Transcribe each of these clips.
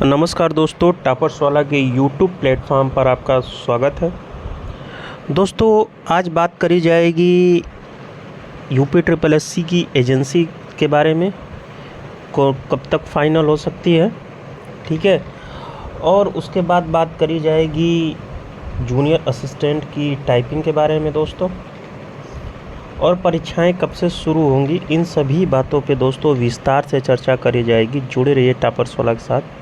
नमस्कार दोस्तों, टॉपर्स वाला के यूट्यूब प्लेटफॉर्म पर आपका स्वागत है। दोस्तों, आज बात करी जाएगी यूपी ट्रिपल एससी की एजेंसी के बारे में, को कब तक फाइनल हो सकती है, ठीक है। और उसके बाद बात करी जाएगी जूनियर असिस्टेंट की टाइपिंग के बारे में दोस्तों, और परीक्षाएं कब से शुरू होंगी, इन सभी बातों पे दोस्तों विस्तार से चर्चा करी जाएगी। जुड़े रहिए टॉपर्स वाला के साथ।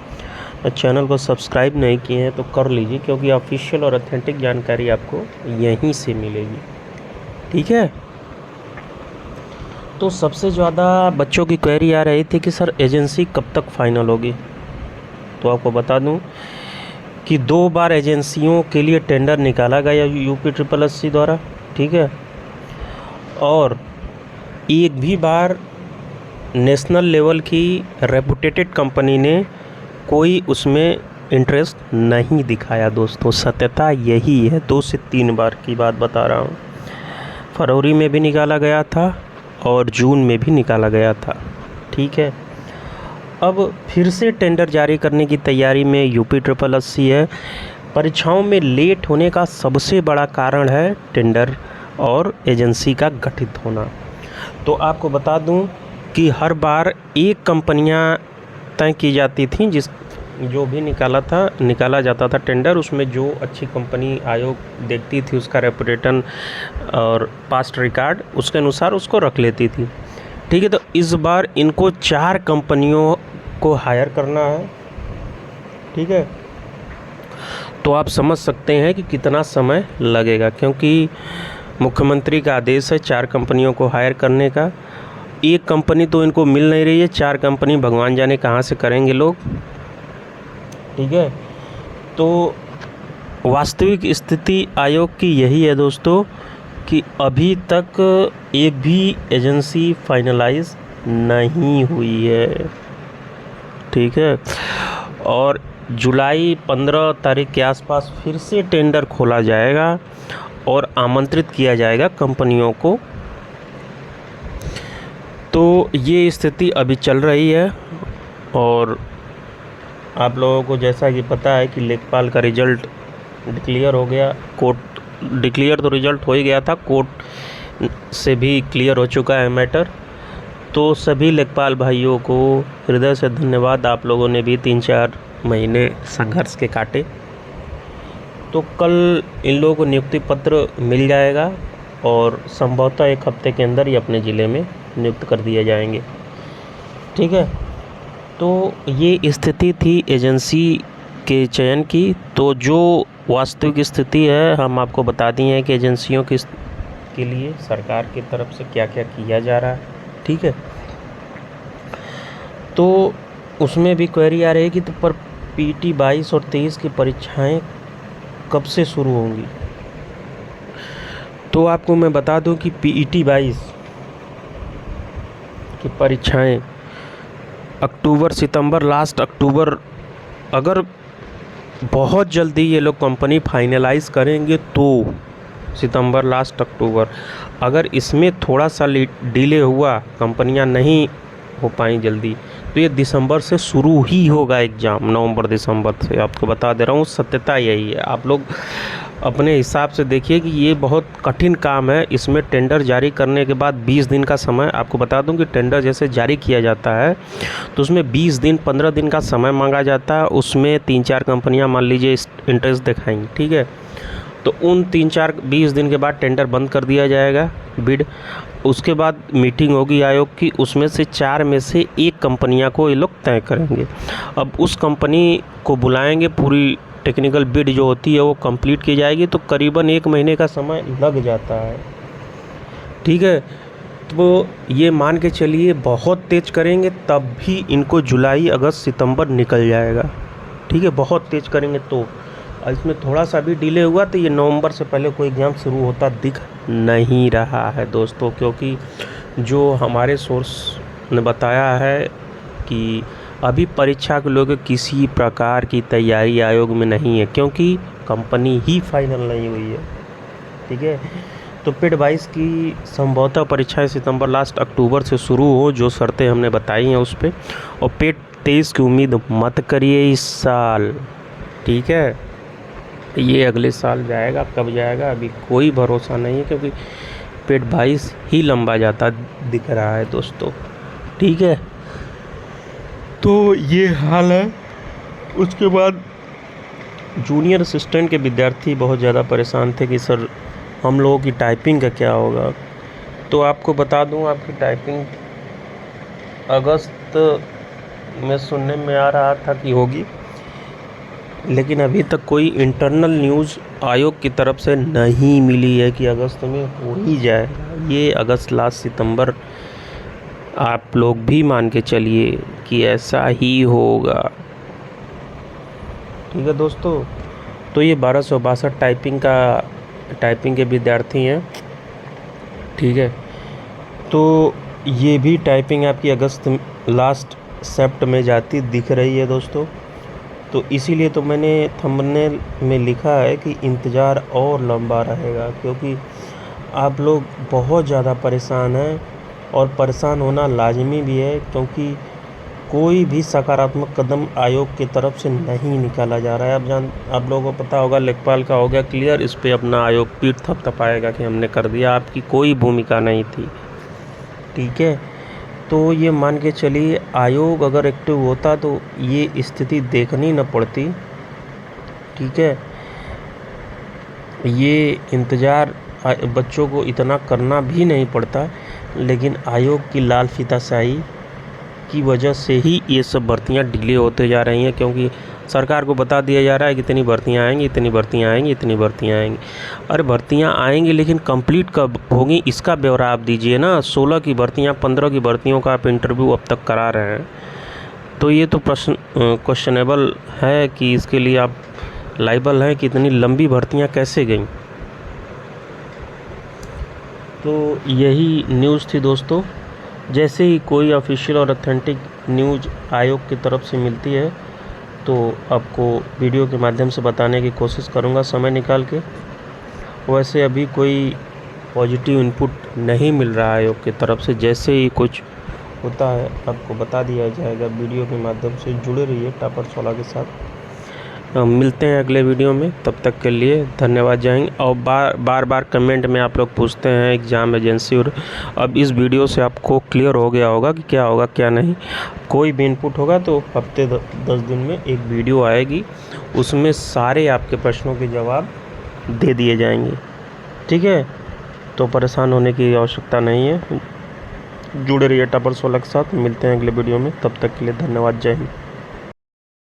चैनल को सब्सक्राइब नहीं किए हैं तो कर लीजिए, क्योंकि ऑफिशियल और ऑथेंटिक जानकारी आपको यहीं से मिलेगी, ठीक है। तो सबसे ज़्यादा बच्चों की क्वेरी आ रही थी कि सर एजेंसी कब तक फाइनल होगी। तो आपको बता दूं कि 2 बार एजेंसियों के लिए टेंडर निकाला गया यूपी ट्रिपल एससी द्वारा, ठीक है। और एक भी बार नेशनल लेवल की रेपुटेटेड कंपनी ने कोई उसमें इंटरेस्ट नहीं दिखाया दोस्तों। सत्यता यही है, 2 से 3 बार की बात बता रहा हूँ। फरवरी में भी निकाला गया था और जून में भी निकाला गया था, ठीक है। अब फिर से टेंडर जारी करने की तैयारी में यूपी ट्रिपल एससी है। परीक्षाओं में लेट होने का सबसे बड़ा कारण है टेंडर और एजेंसी का गठित होना। तो आपको बता दूं कि हर बार एक कंपनियां तय की जाती थी, जो भी निकाला जाता था टेंडर, उसमें जो अच्छी कंपनी आयोग देखती थी उसका रेपुटेशन और पास्ट रिकॉर्ड उसके अनुसार उसको रख लेती थी, ठीक है। तो इस बार इनको 4 कंपनियों को हायर करना है, ठीक है। तो आप समझ सकते हैं कि कितना समय लगेगा, क्योंकि मुख्यमंत्री का आदेश है 4 कंपनियों को हायर करने का। एक कंपनी तो इनको मिल नहीं रही है, 4 कंपनी भगवान जाने कहाँ से करेंगे लोग, ठीक है। तो वास्तविक स्थिति आयोग की यही है दोस्तों कि अभी तक एक भी एजेंसी फाइनलाइज नहीं हुई है, ठीक है। और जुलाई 15 तारीख के आसपास फिर से टेंडर खोला जाएगा और आमंत्रित किया जाएगा कंपनियों को। तो ये स्थिति अभी चल रही है। और आप लोगों को जैसा कि पता है कि लेखपाल का रिज़ल्ट डिक्लेयर हो गया। कोर्ट डिक्लेयर तो रिज़ल्ट हो ही गया था, कोर्ट से भी क्लियर हो चुका है मैटर। तो सभी लेखपाल भाइयों को हृदय से धन्यवाद। आप लोगों ने भी 3-4 महीने संघर्ष के काटे। तो कल इन लोगों को नियुक्ति पत्र मिल जाएगा और संभवतः 1 हफ्ते के अंदर ही अपने ज़िले में नियुक्त कर दिए जाएंगे, ठीक है। तो ये स्थिति थी एजेंसी के चयन की। तो जो वास्तविक स्थिति है हम आपको बता दिए हैं कि एजेंसियों के लिए सरकार की तरफ से क्या क्या किया जा रहा है, ठीक है। तो उसमें भी क्वेरी आ रही है कि तो पर पीटी 22 और 23 की परीक्षाएं कब से शुरू होंगी। तो आपको मैं बता दूं कि पीटी 22 की परीक्षाएं अक्टूबर सितंबर, लास्ट अक्टूबर, अगर बहुत जल्दी ये लोग कंपनी फाइनलाइज करेंगे तो सितंबर लास्ट अक्टूबर। अगर इसमें थोड़ा सा डिले हुआ, कंपनियां नहीं हो पाई जल्दी, तो ये दिसंबर से शुरू ही होगा एग्ज़ाम, नवंबर दिसंबर से। आपको बता दे रहा हूँ, सत्यता यही है। आप लोग अपने हिसाब से देखिए कि ये बहुत कठिन काम है। इसमें टेंडर जारी करने के बाद 20 दिन का समय, आपको बता दूं कि टेंडर जैसे जारी किया जाता है तो उसमें 20 दिन 15 दिन का समय मांगा जाता है। उसमें 3-4 कंपनियां मान लीजिए इंटरेस्ट दिखाएंगी, ठीक है। तो उन 3-4-20 दिन के बाद टेंडर बंद कर दिया जाएगा, बिड। उसके बाद मीटिंग होगी आयोग की, उसमें से 4 में से 1 कंपनियां को ये लोग तय करेंगे। अब उस कंपनी को बुलाएंगे, पूरी टेक्निकल बिड जो होती है वो कंप्लीट की जाएगी, तो करीबन 1 महीने का समय लग जाता है, ठीक है। तो ये मान के चलिए बहुत तेज़ करेंगे तब भी इनको जुलाई अगस्त सितंबर निकल जाएगा, ठीक है। बहुत तेज़ करेंगे तो इसमें थोड़ा सा भी डिले हुआ तो ये नवंबर से पहले कोई एग्ज़ाम शुरू होता दिख नहीं रहा है दोस्तों, क्योंकि जो हमारे सोर्स ने बताया है कि अभी परीक्षा के लोग किसी प्रकार की तैयारी आयोग में नहीं है, क्योंकि कंपनी ही फाइनल नहीं हुई है, ठीक है। तो पेड 22 की संभवतः परीक्षाएं सितंबर लास्ट अक्टूबर से शुरू हो, जो शर्तें हमने बताई हैं उस पर। और पेड 23 की उम्मीद मत करिए इस साल, ठीक है। ये अगले साल जाएगा, कब जाएगा अभी कोई भरोसा नहीं है, क्योंकि पेट 22 ही लंबा जाता दिख रहा है दोस्तों, ठीक है। तो ये हाल है। उसके बाद जूनियर असिस्टेंट के विद्यार्थी बहुत ज़्यादा परेशान थे कि सर हम लोगों की टाइपिंग का क्या होगा। तो आपको बता दूं, आपकी टाइपिंग अगस्त में सुनने में आ रहा था कि होगी, लेकिन अभी तक कोई इंटरनल न्यूज़ आयोग की तरफ से नहीं मिली है कि अगस्त में हो ही जाएगा। ये अगस्त लास्ट सितंबर आप लोग भी मान के चलिए कि ऐसा ही होगा, ठीक है दोस्तों। तो ये 1262 टाइपिंग के विद्यार्थी हैं, ठीक है। तो ये भी टाइपिंग आपकी अगस्त लास्ट सेप्ट में जाती दिख रही है दोस्तों। तो इसीलिए तो मैंने थंबनेल में लिखा है कि इंतज़ार और लंबा रहेगा, क्योंकि आप लोग बहुत ज़्यादा परेशान हैं और परेशान होना लाजमी भी है, क्योंकि कोई भी सकारात्मक कदम आयोग की तरफ से नहीं निकाला जा रहा है। आप लोगों को पता होगा लेखपाल का हो गया क्लियर, इस पे अपना आयोग पीठ थपथपाएगा कि हमने कर दिया, आपकी कोई भूमिका नहीं थी, ठीक है। तो ये मान के चलिए आयोग अगर एक्टिव होता तो ये स्थिति देखनी न पड़ती, ठीक है। ये इंतज़ार बच्चों को इतना करना भी नहीं पड़ता, लेकिन आयोग की लाल फीताशाही की वजह से ही ये सब भर्तियां डिले होते जा रही हैं, क्योंकि सरकार को बता दिया जा रहा है कि इतनी भर्तियां आएंगी, इतनी भर्तियां आएंगी, इतनी भर्तियां आएंगी। अरे भर्तियां आएंगी लेकिन कंप्लीट कब होंगी इसका ब्यौरा आप दीजिए ना। 16 की भर्तियां, 15 की भर्तियों का आप इंटरव्यू अब तक करा रहे हैं, तो ये तो प्रश्न क्वेश्चनेबल है कि इसके लिए आप लायबल हैं कि इतनी लंबी भर्तियाँ कैसे गईं। तो यही न्यूज़ थी दोस्तों। जैसे ही कोई ऑफिशियल और ऑथेंटिक न्यूज़ आयोग की तरफ से मिलती है तो आपको वीडियो के माध्यम से बताने की कोशिश करूँगा समय निकाल के। वैसे अभी कोई पॉजिटिव इनपुट नहीं मिल रहा है आयोग की तरफ से, जैसे ही कुछ होता है आपको बता दिया जाएगा वीडियो के माध्यम से। जुड़े रहिए टॉपर्स वाला के साथ। मिलते हैं अगले वीडियो में, तब तक के लिए धन्यवाद। जाएंगे और बार बार कमेंट में आप लोग पूछते हैं एग्ज़ाम एजेंसी, और अब इस वीडियो से आपको क्लियर हो गया होगा कि क्या होगा क्या नहीं। कोई भी इनपुट होगा तो हफ्ते 10 दिन में एक वीडियो आएगी, उसमें सारे आपके प्रश्नों के जवाब दे दिए जाएंगे, ठीक है। तो परेशान होने की आवश्यकता नहीं है। जुड़े रहिए टॉपर्स वाला के साथ। मिलते हैं अगले वीडियो में, तब तक के लिए धन्यवाद। जय हिंद।